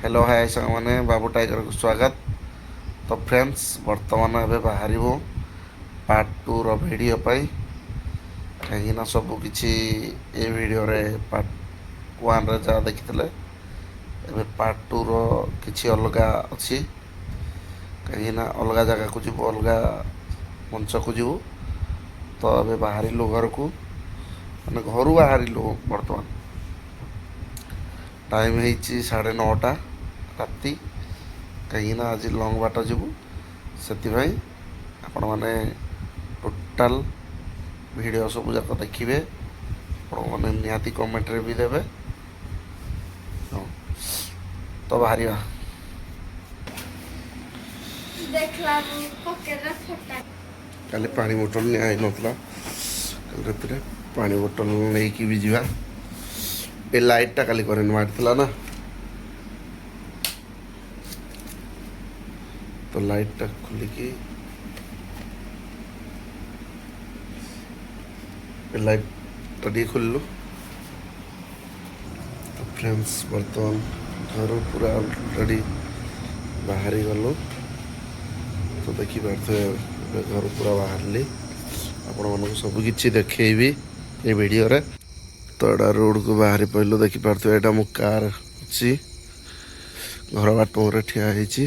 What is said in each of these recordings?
Hello hi सामने बाबू tiger को स्वागत। तो फ्रेंड्स बर्तमान एबे बाहरिबो पार्ट 2 रो वीडियो पाई कहीं सब किछि ए वीडियो रे पार्ट 1 रे जा देखितले एबे पार्ट 2 रो किछि अलगा अछि कहीं अलगा जगह को जीवो अलगा मंच को जीवो। तो एबे बाहरिलु घर को माने घरु बाहरिलु बर्तमान टाइम ହେଇଛି 9:30 ରାତି କାହିଁକିନା ଆଜି ଲଙ୍ଗ୍ ବାଟ ଯିବୁ ସେଥିପାଇଁ ଆପଣମାନେ ଟୋଟାଲ୍ ଭିଡ଼ିଓ ସବୁ ଯାକ ଦେଖିବେ। ଆପଣମାନେ ନିହାତି କମେଣ୍ଟରେ ବି ଦେବେ। ତ ବାହାରିବା। କାଲି ପାଣି ବୋଟଲ ନିଆ ହେଇନଥିଲା କାଲି ରାତିରେ ପାଣି ବୋଟଲ ନେଇକି ବି ଯିବା। ଏ ଲାଇଟ୍ଟା କାଲି କରେଣ୍ଟ ମାରିଥିଲା ନା तो लाइटटा खुलिकी लाइटटा टी खोलु। तो फ्रेंड्स बर्तमान घर पूरा ऑलरेडी बाहरी गलु। तो देखी पार्थे घर पूरा बाहरली आपण मानक सब किछि देखैबी ए वीडियो रे। तो एडा रोड को बाहरी पइलो देखी पार्थे एटा मो कार अछि घर बाट मोरे ठिया ହେଇछि।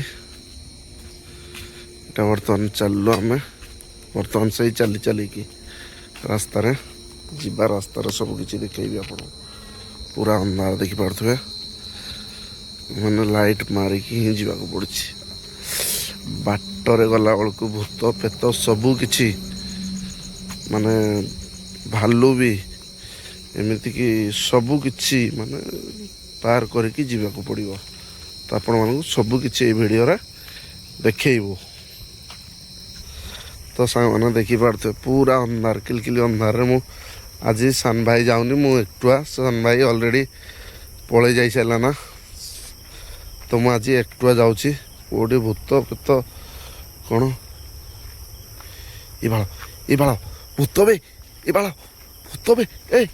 बर्तमान चलु आम बर्तमान से चली चली कि रास्तार जीवा रास्तार सब किसी देखी आप पूरा अंधार देखिपे मैंने लाइट मारिकी ही जावाक पड़ी बाटर गला बेलू भूत पेत सबू किछि माने भालू भी एमती कि सबू किछि माने पार करके जावाक पड़ो। तो आपण मानक सबू किछि वीडियो रे देखैबू। तो सांग मैंने देखी पार्थे पूरा अंधार किलकिली अंधार मु आज सान भाई जाऊनी मु एकटुआ सान भाई ऑलरेडी पलि जाई सारा ना। तो मु आज एकटुआ जाऊँगी कोडी भूत पेत कौन ये बाल भूत बे ये बाल भूत बे ए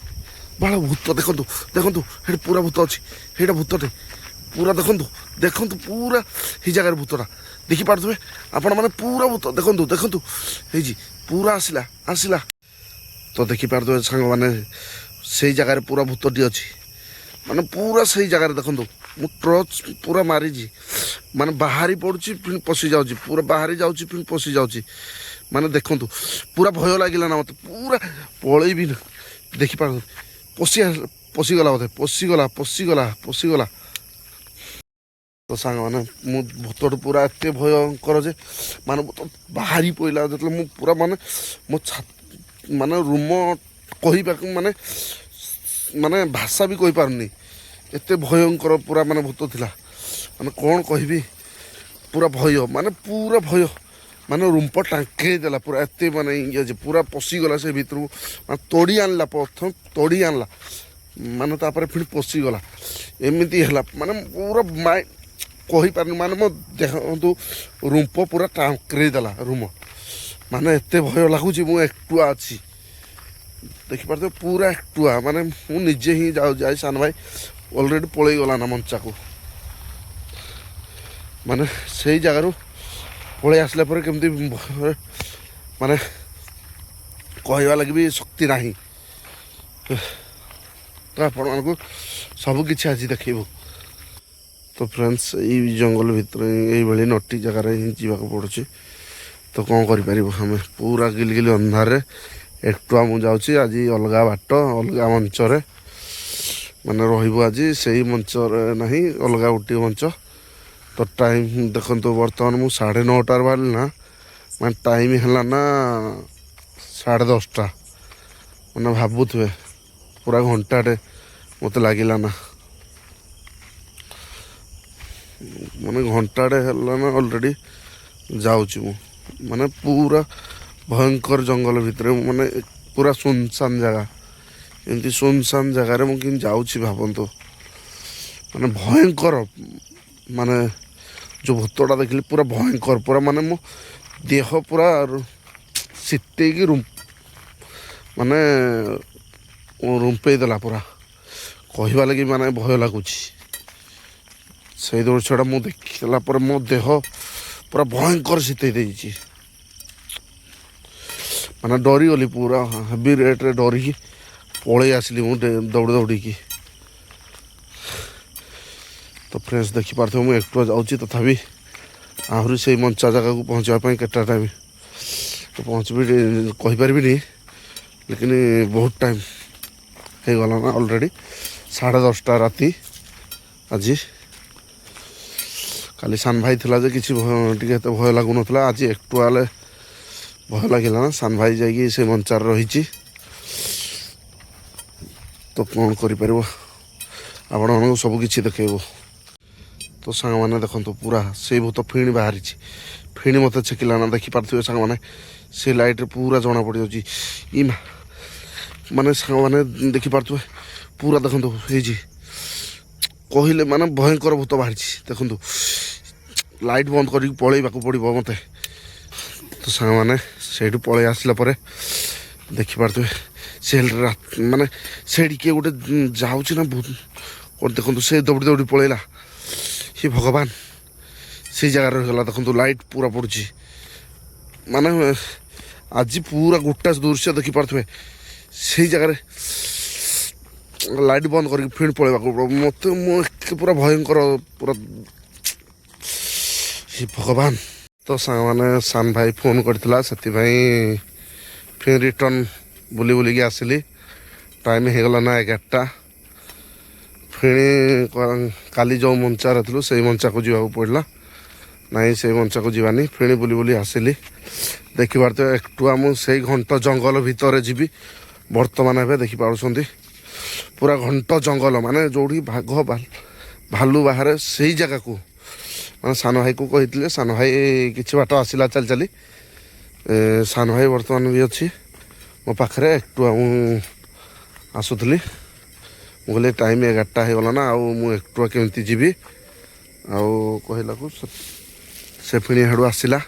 बाल भूत देखु देखु ये पूरा भूत अच्छी ये भूतटे पूरा देखु देखु पूरा ही जगार भूतटा देखी पारे आपण मैंने पूरा भूत देखु देखु पूरा आसला आसला। तो देखी पारे सांग मैंने से जगार पूरा भूतटी अच्छी माने पूरा सही जगार देखु मु टर्च पूरा मारी माने बाहरी पड़ुची फिर पशि जाऊँगी पूरा बाहरी जाऊँगी फिर पशि जाऊँगी माने देखु पूरा भय लगिला ना मत पूरा पलि भी देखी पार पशिगला बोधे पशिगला। तो सांग मैंने भूत पूरा एत भयंकर जे माने भूत बाहरी पड़ा जो मु पूरा माने मो माने रूम कही माने माने भाषा भी कही पारनी एत भयंकर पूरा माने भूत थिला माने कौन कहि पूरा भय माने रूम पर टांके देला पूरा एत माने ये पूरा पशिगला से भीतर माने तोड़ी आनला प्रथम तोड़ी आनला माने तापर फिर पशिगला एमती है माने पूरा कही पार माने मो देखु रूम पूरा टांकरे देला रूम माने एत भय लगुच मु एकटुआ अच्छी देखी पारे पूरा एकटुआ माने मु निजे ही जाए सान भाई ऑलरेडी पलि गला ना मंचा को माने से जगार पलि आसला केमती माने कहवा लगे भी शक्ति नहीं। तो आपण मानक सब किछि आज देखिबू। तो फ्रेंड्स ये जंगल भितर ये नटी जगार ही जावाक पड़ुची। तो कौन करें पूरा गिलगिली अंधार एकटुआ मु जाऊँगी आज अलग बाट अलग मंचर माने रही आज से मंच ना अलग गोटे मंच। तो टाइम देखो बर्तमान मु 9:30 बाहर ना मैं टाइम है ना 10:30 मैंने भावुए पूरा घंटाटे मत लगिला ना माने घंटाटे है ना ऑलरेडी जाऊँगी मु माने पूरा भयंकर जंगल भितर माने पूरा सुनसान जगह एमती सुनसान जगार मुझे जाऊँगी भावतु माने भयंकर माने जो भूतटा देखिली पूरा भयंकर पूरा माने मो देह पूरा शीतैकी रूम माने रुंपे देला पूरा कहवा लगी माने भय लगुच ସେଇ ଦୃଶ୍ୟଟା ମୁଁ ଦେଖିଲା ପରେ ମୋ ଦେହ ପୁରା ଭୟଙ୍କର ଶୀତେଇ ଦେଇଛି। ମାନେ ଡରିଗଲି ପୁରା ହେଭି ରେଟ୍ରେ ଡରିକି ପଳେଇ ଆସିଲି ମୁଁ ଦୌଡ଼ି ଦୌଡ଼ିକି। ତ ଫ୍ରେଣ୍ଡସ୍ ଦେଖିପାରୁଥିବେ ମୁଁ ଏକୁଟିଆ ଯାଉଛି, ତଥାପି ଆହୁରି ସେଇ ମଞ୍ଚା ଜାଗାକୁ ପହଞ୍ଚିବା ପାଇଁ କେତେ ଟାଇମ୍ ପହଞ୍ଚିବି କହିପାରିବିନି, ଲେକିନ୍ ବହୁତ ଟାଇମ୍ ହେଇଗଲା ନା ଅଲରେଡ଼ି। 10:30 ରାତି ଆଜି। କାଲି ସାନ ଭାଇ ଥିଲା ଯେ କିଛି ଟିକେ ଏତେ ଭୟ ଲାଗୁନଥିଲା, ଆଜି ଏକୁଟିଆ ହେଲେ ଭୟ ଲାଗିଲା ନା। ସାନ ଭାଇ ଯାଇକି ସେ ମଞ୍ଚାରେ ରହିଛି, ତ କ'ଣ କରିପାରିବ, ଆପଣମାନଙ୍କୁ ସବୁ କିଛି ଦେଖେଇବ। ତ ସାଙ୍ଗମାନେ ଦେଖନ୍ତୁ ପୁରା ସେଇ ଭୂତ ଫିଣି ବାହାରିଛି, ଫିଣି ମୋତେ ଛେକିଲା ନା। ଦେଖିପାରୁଥିବେ ସାଙ୍ଗମାନେ ସେ ଲାଇଟ୍ରେ ପୁରା ଜଣା ପଡ଼ିଯାଉଛି। ମାନେ ସାଙ୍ଗମାନେ ଦେଖିପାରୁଥିବେ ପୁରା ଦେଖନ୍ତୁ ହେଇଛି, କହିଲେ ମାନେ ଭୟଙ୍କର ଭୂତ ବାହାରିଛି। ଦେଖନ୍ତୁ ଲାଇଟ୍ ବନ୍ଦ କରିକି ପଳେଇବାକୁ ପଡ଼ିବ ମୋତେ। ତ ସାଙ୍ଗମାନେ ସେଇଠୁ ପଳେଇ ଆସିଲା ପରେ ଦେଖିପାରୁଥିବେ ସେ ମାନେ ସେଇଠି କିଏ ଗୋଟେ ଯାଉଛି ନା ଗୋଟେ ଦେଖନ୍ତୁ, ସେ ଦୌଡ଼ି ଦୌଡ଼ି ପଳେଇଲା। ହେ ଭଗବାନ, ସେଇ ଜାଗାରେ ରହିଗଲା। ଦେଖନ୍ତୁ ଲାଇଟ୍ ପୁରା ପଡ଼ୁଛି, ମାନେ ଆଜି ପୁରା ଗୋଟା ଦୃଶ୍ୟ ଦେଖିପାରୁଥିବେ। ସେଇ ଜାଗାରେ ଲାଇଟ୍ ବନ୍ଦ କରିକି ଫିଣି ପଳେଇବାକୁ ପଡ଼ିବ ମୋତେ। ମୁଁ ପୁରା ଭୟଙ୍କର ପୁରା, ହେ ଭଗବାନ। ତ ସାଙ୍ଗମାନେ ସାନ ଭାଇ ଫୋନ୍ କରିଥିଲା, ସେଥିପାଇଁ ଫିର୍ ରିଟର୍ନ ବୁଲି ବୁଲିକି ଆସିଲି। ଟାଇମ୍ ହେଇଗଲା ନା 11ଟା। ଫିଣି କାଲି ଯେଉଁ ମଞ୍ଚାରେ ଥିଲୁ ସେଇ ମଞ୍ଚାକୁ ଯିବାକୁ ପଡ଼ିଲା। ନାଇଁ ସେଇ ମଞ୍ଚାକୁ ଯିବାନି, ଫିଣି ବୁଲି ବୁଲି ଆସିଲି। ଦେଖିପାରୁଥିବେ ଏକୁଟିଆ ମୁଁ ସେଇ ଘଣ୍ଟ ଜଙ୍ଗଲ ଭିତରେ ଯିବି ବର୍ତ୍ତମାନ। ଏବେ ଦେଖିପାରୁଛନ୍ତି ପୁରା ଘଣ୍ଟ ଜଙ୍ଗଲ, ମାନେ ଯେଉଁଠି ବାଘ ଭାଲୁ ବାହାରେ ସେଇ ଜାଗାକୁ। ମାନେ ସାନ ଭାଇକୁ କହିଥିଲେ, ସାନ ଭାଇ କିଛି ବାଟ ଆସିଲା ଚାଲି ଚାଲି। ସାନ ଭାଇ ବର୍ତ୍ତମାନ ବି ଅଛି ମୋ ପାଖରେ, ଏକୁଟିଆ ମୁଁ ଆସୁଥିଲି। ମୁଁ କହିଲି ଟାଇମ୍ 11ଟା ହେଇଗଲା ନା, ଆଉ ମୁଁ ଏକୁଟିଆ କେମିତି ଯିବି। ଆଉ କହିଲାକୁ ସେ ଫିଣି ହେଡ଼ୁ ଆସିଲା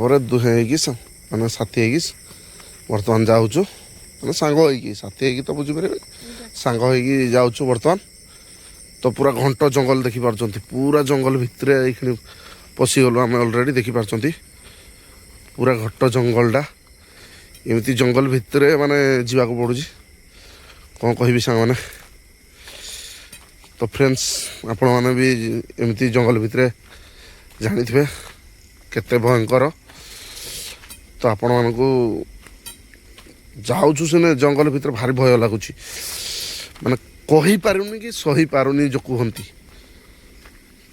ପରେ ଦୁହେଁ ହେଇକି ମାନେ ସାଥି ହେଇକି ବର୍ତ୍ତମାନ ଯାଉଛୁ। ମାନେ ସାଙ୍ଗ ହେଇକି, ସାଥି ହେଇକି ତ ବୁଝିପାରିବେ, ସାଙ୍ଗ ହେଇକି ଯାଉଛୁ ବର୍ତ୍ତମାନ। ତ ପୁରା ଘଣ୍ଟ ଜଙ୍ଗଲ ଦେଖିପାରୁଛନ୍ତି, ପୁରା ଜଙ୍ଗଲ ଭିତରେ ଏଇଖିଣି ପଶିଗଲୁ ଆମେ ଅଲରେଡ଼ି। ଦେଖିପାରୁଛନ୍ତି ପୁରା ଘଣ୍ଟ ଜଙ୍ଗଲଟା, ଏମିତି ଜଙ୍ଗଲ ଭିତରେ ମାନେ ଯିବାକୁ ପଡ଼ୁଛି। କ'ଣ କହିବି ସାଙ୍ଗମାନେ। ତ ଫ୍ରେଣ୍ଡସ୍ ଆପଣମାନେ ବି ଏମିତି ଜଙ୍ଗଲ ଭିତରେ ଜାଣିଥିବେ କେତେ ଭୟଙ୍କର। ତ ଆପଣମାନଙ୍କୁ ଯାଉଛୁ ସିନା ଜଙ୍ଗଲ ଭିତରେ ଭାରି ଭୟ ଲାଗୁଛି, ମାନେ କହିପାରୁନି କି ସହିପାରୁନି ଯେଉଁ କୁହନ୍ତି।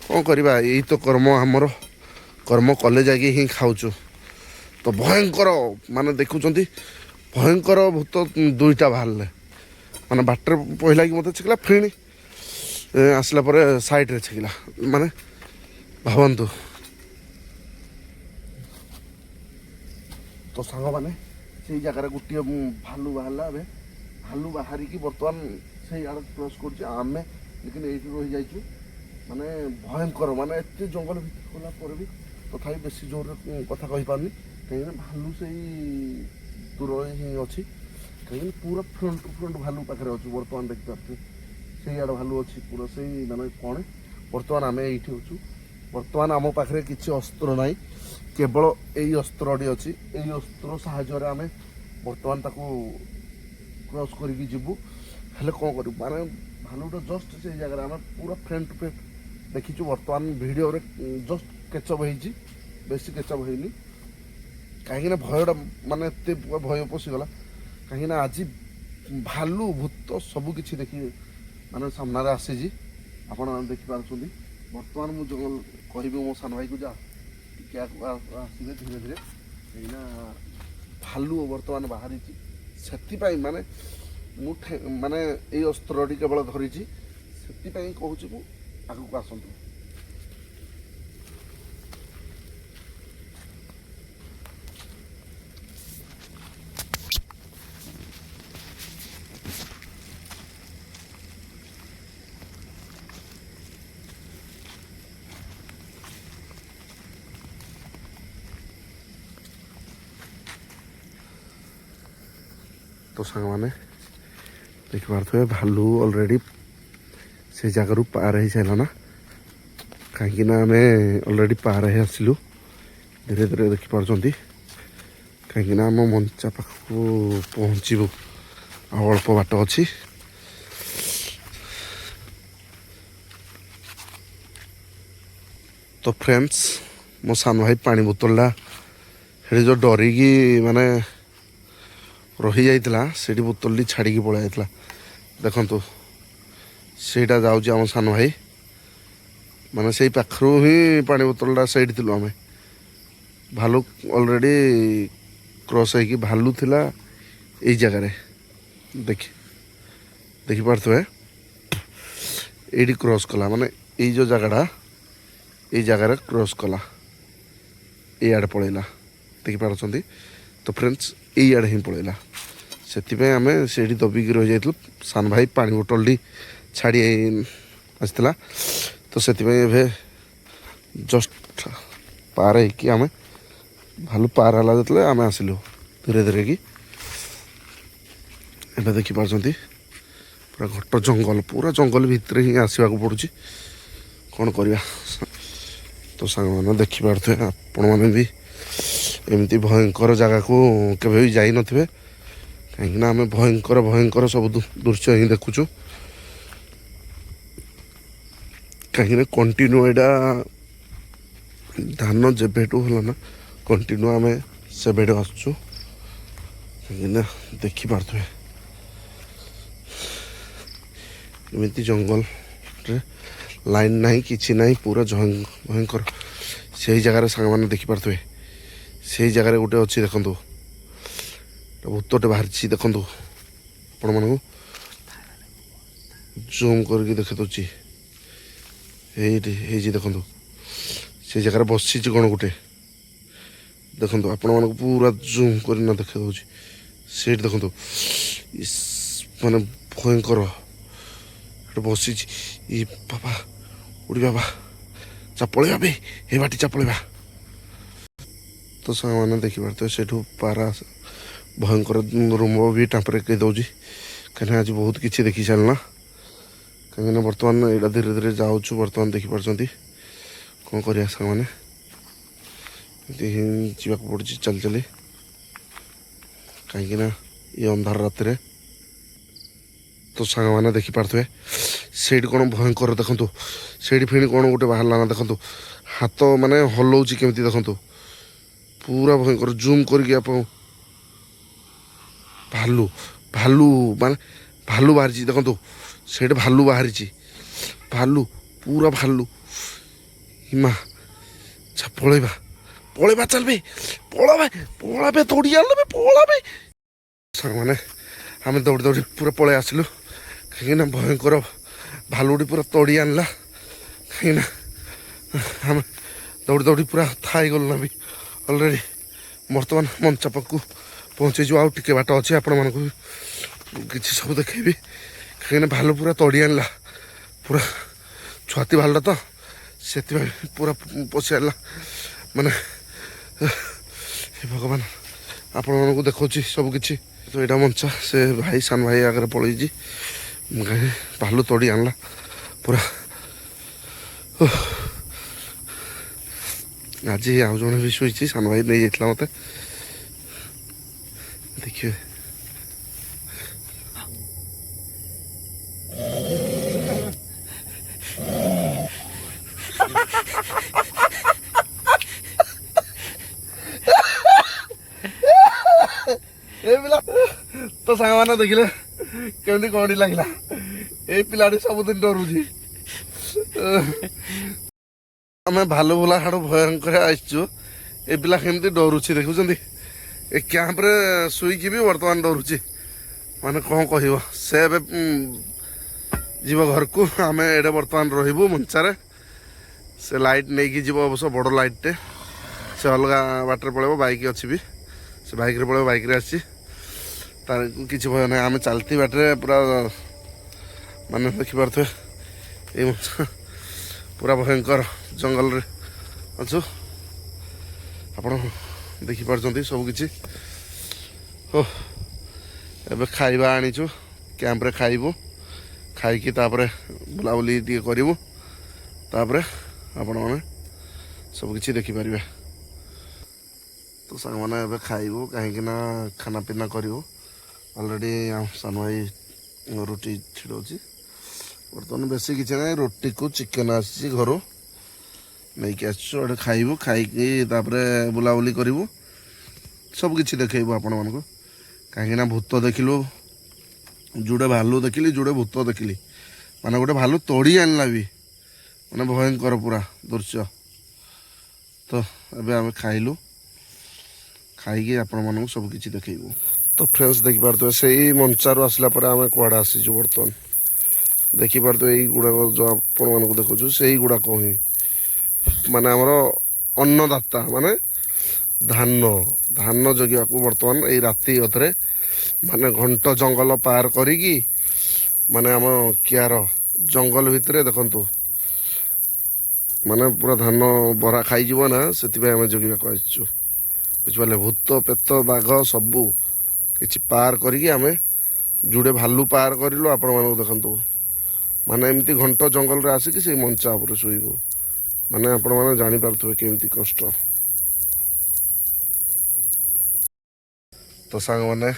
କ'ଣ କରିବା, ଏଇ ତ କର୍ମ ଆମର, କର୍ମ କଲେ ଯାଇକି ହିଁ ଖାଉଛୁ। ତ ଭୟଙ୍କର ମାନେ ଦେଖୁଛନ୍ତି, ଭୟଙ୍କର ଭୂତ ଦୁଇଟା ବାହାରିଲେ। ମାନେ ବାଟରେ ପହିଲା କି ମୋତେ ଛେକିଲା, ଫିଣି ଆସିଲା ପରେ ସାଇଡ଼୍ରେ ଛେକିଲା। ମାନେ ଭାବନ୍ତୁ। ତ ସାଙ୍ଗମାନେ ସେଇ ଜାଗାରେ ଗୋଟିଏ ଭାଲୁ ବାହାରିଲା। ଏବେ ଭାଲୁ ବାହାରିକି ବର୍ତ୍ତମାନ ସେଇ ଆଡ଼େ କ୍ରସ୍ କରୁଛି, ଆମେ ଲେକିନ୍ ଏଇଠି ରହିଯାଇଛୁ। ମାନେ ଭୟଙ୍କର, ମାନେ ଏତେ ଜଙ୍ଗଲ ଭିତରେ ଗଲା ପରେ ବି ତଥାପି ବେଶୀ ଜୋରରେ କଥା କହିପାରୁନି, କାହିଁକିନା ଭାଲୁ ସେଇ ଦୂରରେ ହିଁ ଅଛି। କାହିଁକି ପୁରା ଫ୍ରଣ୍ଟ ଟୁ ଫ୍ରଣ୍ଟ ଭାଲୁ ପାଖରେ ଅଛୁ ବର୍ତ୍ତମାନ। ଦେଖିପାରୁଥିବେ ସେଇଆଡ଼େ ଭାଲୁ ଅଛି ପୁରା, ସେଇ ମାନେ କ'ଣ ବର୍ତ୍ତମାନ ଆମେ ଏଇଠି ଅଛୁ। ବର୍ତ୍ତମାନ ଆମ ପାଖରେ କିଛି ଅସ୍ତ୍ର ନାହିଁ, କେବଳ ଏଇ ଅସ୍ତ୍ରଟି ଅଛି। ଏଇ ଅସ୍ତ୍ର ସାହାଯ୍ୟରେ ଆମେ ବର୍ତ୍ତମାନ ତାକୁ କ୍ରସ୍ କରିକି ଯିବୁ। ହେଲେ କ'ଣ କରିବୁ, ମାନେ ଭାଲୁଟା ଜଷ୍ଟ ସେଇ ଜାଗାରେ, ଆମେ ପୁରା ଫ୍ରଣ୍ଟ ଟୁ ଫ୍ରଣ୍ଟ ଦେଖିଛୁ। ବର୍ତ୍ତମାନ ଭିଡ଼ିଓରେ ଜଷ୍ଟ କେଚଅପ୍ ହେଇଛି, ବେଶୀ କେଚଅପ୍ ହେଇନି, କାହିଁକିନା ଭୟଟା ମାନେ ଏତେ ଭୟ ପଶିଗଲା। କାହିଁକିନା ଆଜି ଭାଲୁ ଭୂତ ସବୁ କିଛି ଦେଖି ମାନେ ସାମ୍ନାରେ ଆସିଛି, ଆପଣମାନେ ଦେଖିପାରୁଛନ୍ତି। ବର୍ତ୍ତମାନ ମୁଁ କହିବି ମୋ ସାନ ଭାଇକୁ, ଯା ଟିକେ ଆସିବେ ଧୀରେ ଧୀରେ, କାହିଁକିନା ଭାଲୁ ବର୍ତ୍ତମାନ ବାହାରିଛି। ସେଥିପାଇଁ ମାନେ ମୁଁ ମାନେ ଏଇ ଅସ୍ତ୍ରଟି କେବଳ ଧରିଛି, ସେଥିପାଇଁ କହୁଛି ମୁଁ ଆଗକୁ ଆସନ୍ତୁ। ତ ସାଙ୍ଗମାନେ ଦେଖିପାରୁଥିବେ ଭାଲୁ ଅଲରେଡ଼ି से जगार पार हो सारा ना कहीं आम अलरेडी पार हो आसलु धीरे धीरे देखिपार कहीं आम मंचा पाख पहुँचू अल्प बाट अच्छी तो फ्रेंड्स मो सान भाई पानी बोतलटा से जो डरिकी माने रही जाइला से बोतल छाड़ी पड़ा जाता देखु सेटा जाऊँच आम सान भाई माने से पाखु ही पानी बोतलटा सैड थी आम भालू अलरेडी क्रॉस हो भालू थिला यही जगार देखिपे ये क्रॉस कला माने ये जो जगहटा ये जगार क्रॉस कला ये पलैला देखिपार तो फ्रेंड्स ये हिं पलैला से आम से दबिकी रही जाइलु सान भाई पानी बोतल छाड़ी आसला तो से जस्ट पार है आम भालू पार है जो आम आसिलु धीरे धीरे कि एबे देखिपार पूरा घट पूरा जंगल भितर ही आसवाक पड़ुची कौन करवा तो सांग मैंने देखिपे आपण मैंने भी एमती भयंकर जगह को केवे भी जाई नथिबे कहीं आम भयंकर भयंकर सब दृश्य ही देखुचु कहीं कंटिन्यू यहाँ धान जेबेठू है ना कंटिन्यू आम से आसुचु कहीं देखिपे एमती जंगल रे लाइन नहीं किसी ना पूरा भयंकर से जगार सांग मैंने देखिपे से जगार गोटे अच्छी देखु भूतटे बाहरी देखु आपण मानू जूम करके देखे दूची देखु से जगार बसी कौन गोटे देखु आपण मानक पूरा जूम कर देखे दूची से देखु माने भयंकर बसी बाबा उड़ी बाबा चापड़ा बे ये बाटी चापड़ा तो सांग मैंने देखिपे से पारा भयंकर रूम भी टेम्परेचर दौर कहीं आज बहुत किसी देखी सारा कहीं बर्तमान यहाँ धीरे धीरे जाऊँ बर्तमान देखिपार कौन कर सांग मैंने जावाक पड़ी चल चली कहीं ये अंधार रात तो सांग मैंने देखिपे से कौन भयंकर देखु से फिर कौन गोटे बाहर ना देखु हाथ माने हलाऊँच केमी देखु पूरा भयंकर जूम करके आप भालू भालू माने भालू बाहरी देखु से भालू बाहरी भालू पूरा भालू हिमा पलैबा पलैबा चल बे पलबे पलबे दौड़ी आल पलबे सांग मैंने आम दौड़ी दौड़ी पूरा पलि आसलु कहीं भयंकर भालुटी पूरा तोड़ी आनला कहीं आम दौड़ी दौड़ी पूरा थाई गलु ना भी अलरेडी बर्तमान मंचा पाखु पहुँचीजु आउ टिके बाट अच्छे आपण मानक किसी सब देखेबी कहीं भालू पूरा तोड़ी आनला पूरा छुआती भालुटा तो से पूरा पशि आला माने भगवान आपण मानक देखा सब किसी तो यहाँ मंचा से भाई सान भाई आगे पलैजी भालू तोड़ी आनला पूरा आज आउ जड़े भी शुई सान भाई नहीं जाता मत देखिए तो सांग मैंने देखिले केमती कौड़ी लगला ये पिलाटी सबुदिन डरुची आम भालू भोला हाड़ भयंकर आसचु ए पिला केमती डरुची देखुं ए कैंप रे शुईकी भी बर्तमान डरुची माने कौन कह से जीव घर को आम एडे बर्तमान रही मंचारे से लाइट नहीं कि जीव अवश्य बड़ लाइटे से अलग बाटर पड़े बैक अच्छी भी से बैक पड़े बैक आसी तार किसी भय ना आम चलती बाटे पूरा माने देखिपे ये पूरा भयंकर जंगल रे अच्छु आप देखिपार सब किसी हो एबे खाइबा आनीचु कैंप रे खाइबु ଖାଇକି ତାପରେ ବୁଲାବୁଲି ଟିକେ କରିବୁ, ତାପରେ ଆପଣମାନେ ସବୁକିଛି ଦେଖିପାରିବେ। ତ ସାଙ୍ଗମାନେ ଏବେ ଖାଇବୁ, କାହିଁକିନା ଖାନା ପିନା କରିବୁ। ଅଲରେଡ଼ି ସାନ ଭାଇ ରୁଟି ଛିଡ଼ଉଛି। ବର୍ତ୍ତମାନ ବେଶୀ କିଛି ନାହିଁ, ରୁଟିକୁ ଚିକେନ୍ ଆସିଛି ଘରୁ ନେଇକି ଆସିଛୁ। ଏଠି ଖାଇବୁ, ଖାଇକି ତାପରେ ବୁଲାବୁଲି କରିବୁ, ସବୁକିଛି ଦେଖେଇବୁ ଆପଣମାନଙ୍କୁ। କାହିଁକିନା ଭୂତ ଦେଖିଲୁ, ଯୋଡ଼େ ଭାଲୁ ଦେଖିଲି, ଯୋଡ଼େ ଭୂତ ଦେଖିଲି, ମାନେ ଗୋଟେ ଭାଲୁ ତଡ଼ି ଆଣିଲା ବି, ମାନେ ଭୟଙ୍କର ପୁରା ଦୃଶ୍ୟ। ତ ଏବେ ଆମେ ଖାଇଲୁ, ଖାଇକି ଆପଣମାନଙ୍କୁ ସବୁକିଛି ଦେଖେଇବୁ। ତ ଫ୍ରେଣ୍ଡସ୍ ଦେଖିପାରୁଥିବେ ସେଇ ମଞ୍ଚାରୁ ଆସିଲା ପରେ ଆମେ କୁଆଡ଼େ ଆସିଛୁ ବର୍ତ୍ତମାନ। ଦେଖିପାରୁଥିବେ ଏଇଗୁଡ଼ାକ ଯେଉଁ ଆପଣମାନଙ୍କୁ ଦେଖାଉଛୁ ସେଇଗୁଡ଼ାକ ହିଁ ମାନେ ଆମର ଅନ୍ନଦାତା, ମାନେ ଧାନ ଜଗିବାକୁ ବର୍ତ୍ତମାନ ଏଇ ରାତି ଅଧରେ ମାନେ ଘଣ୍ଟ ଜଙ୍ଗଲ ପାର କରିକି, ମାନେ ଆମ କିଆର ଜଙ୍ଗଲ ଭିତରେ ଦେଖନ୍ତୁ, ମାନେ ପୁରା ଧାନ ବରା ଖାଇଯିବ ନା, ସେଥିପାଇଁ ଆମେ ଜଗିବାକୁ ଆସିଛୁ। ବୁଝିପାରିଲେ? ଭୂତ ପ୍ରେତ ବାଘ ସବୁ କିଛି ପାର କରିକି ଆମେ ଯୋଡ଼େ ଭାଲୁ ପାର କରିଲୁ। ଆପଣମାନଙ୍କୁ ଦେଖନ୍ତୁ, ମାନେ ଏମିତି ଘଣ୍ଟ ଜଙ୍ଗଲରେ ଆସିକି ସେଇ ମଞ୍ଚା ଉପରେ ଶୋଇବୁ, ମାନେ ଆପଣମାନେ ଜାଣିପାରୁଥିବେ କେମିତି କଷ୍ଟ। ତ ସାଙ୍ଗମାନେ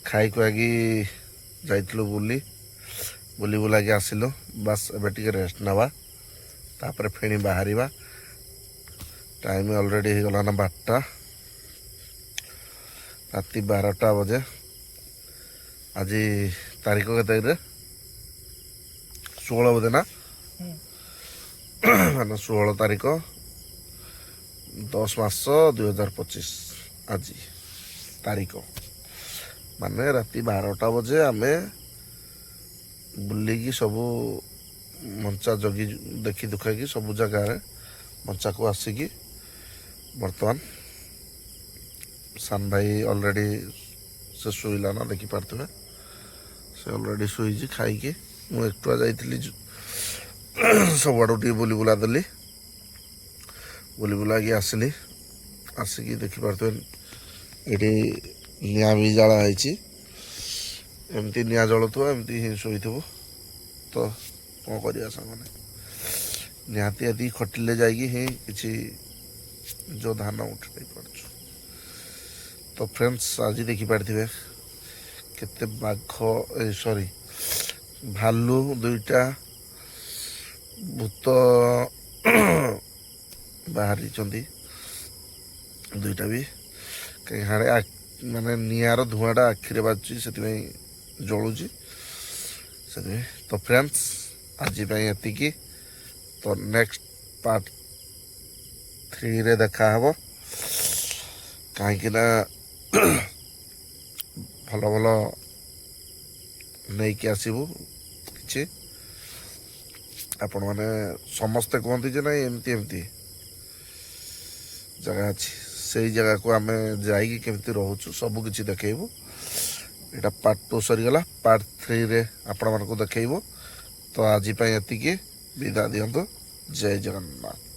ଖାଇ ଖୁଆକି ଯାଇଥିଲୁ ବୁଲି ବୁଲାକି ଆସିଲୁ। ବାସ୍ ଏବେ ଟିକେ ରେଷ୍ଟ ନେବା, ତାପରେ ଫେଣି ବାହାରିବା। ଟାଇମ୍ ଅଲରେଡ଼ି ହେଇଗଲା ନା 12ଟା, ରାତି 12ଟା ବଜେ। ଆଜି ତାରିଖ କେତେ? 16 ବୋଧେ ନା? ମାନେ 16 ତାରିଖ 10 ମାସ 2025 ଆଜି ତାରିଖ। ମାନେ ରାତି 12ଟା ବଜେ ଆମେ ବୁଲିକି ସବୁ ମଞ୍ଚା ଜଗି ଦେଖି ଦୁଖାକି ସବୁ ଜାଗାରେ ମଞ୍ଚାକୁ ଆସିକି ବର୍ତ୍ତମାନ ସାନ ଭାଇ ଅଲରେଡ଼ି ସେ ଶୋଇଲା ନା, ଦେଖିପାରୁଥିବେ ସେ ଅଲରେଡ଼ି ଶୋଇଛି ଖାଇକି। ମୁଁ ଏକଟୁଆ ଯାଇଥିଲି ସବୁଆଡ଼ୁ ଟିକେ ବୁଲି ବୁଲା ଦେଲି, ବୁଲି ବୁଲାକି ଆସିଲି। ଆସିକି ଦେଖିପାରୁଥିବେ ଏଠି ନିଆଁ ବି ଜାଳା ହେଇଛି। ଏମିତି ନିଆଁ ଜଳୁଥିବ, ଏମିତି ହିଁ ଶୋଇଥିବୁ। ତ କ'ଣ କରିବା ସାଙ୍ଗମାନେ, ନିହାତି ଏତିକି ଖଟିଲେ ଯାଇକି ହିଁ କିଛି ଯେଉଁ ଧାନ ଉଠାଇ ପାରୁଛୁ। ତ ଫ୍ରେଣ୍ଡସ୍ ଆଜି ଦେଖିପାରିଥିବେ କେତେ ଭାଲୁ 2ଟା, ଭୂତ ବାହାରିଛନ୍ତି 2ଟା ବି। କାହିଁ ହାଡ଼େ ମାନେ ନିଆଁର ଧୂଆଁଟା ଆଖିରେ ବାଜୁଛି, ସେଥିପାଇଁ ଜଳୁଛି ସେଥିପାଇଁ। ତ ଫ୍ରେଣ୍ଡସ୍ ଆଜି ପାଇଁ ଏତିକି। ତ ନେକ୍ସଟ ପାର୍ଟ 3ରେ ଦେଖାହବ, କାହିଁକିନା ଭଲ ଭଲ ନେଇକି ଆସିବୁ କିଛି। ଆପଣମାନେ ସମସ୍ତେ କୁହନ୍ତି ଯେ ନାଇଁ ଏମିତି ଜାଗା ଅଛି, ସେଇ ଜାଗାକୁ ଆମେ ଯାଇକି କେମିତି ରହୁଛୁ ସବୁ କିଛି ଦେଖେଇବୁ। ଏଇଟା ପାର୍ଟ 2 ସରିଗଲା, ପାର୍ଟ 3ରେ ଆପଣମାନଙ୍କୁ ଦେଖେଇବୁ। ତ ଆଜି ପାଇଁ ଏତିକି, ବିଦାୟ ଦିଅନ୍ତୁ। ଜୟ ଜଗନ୍ନାଥ।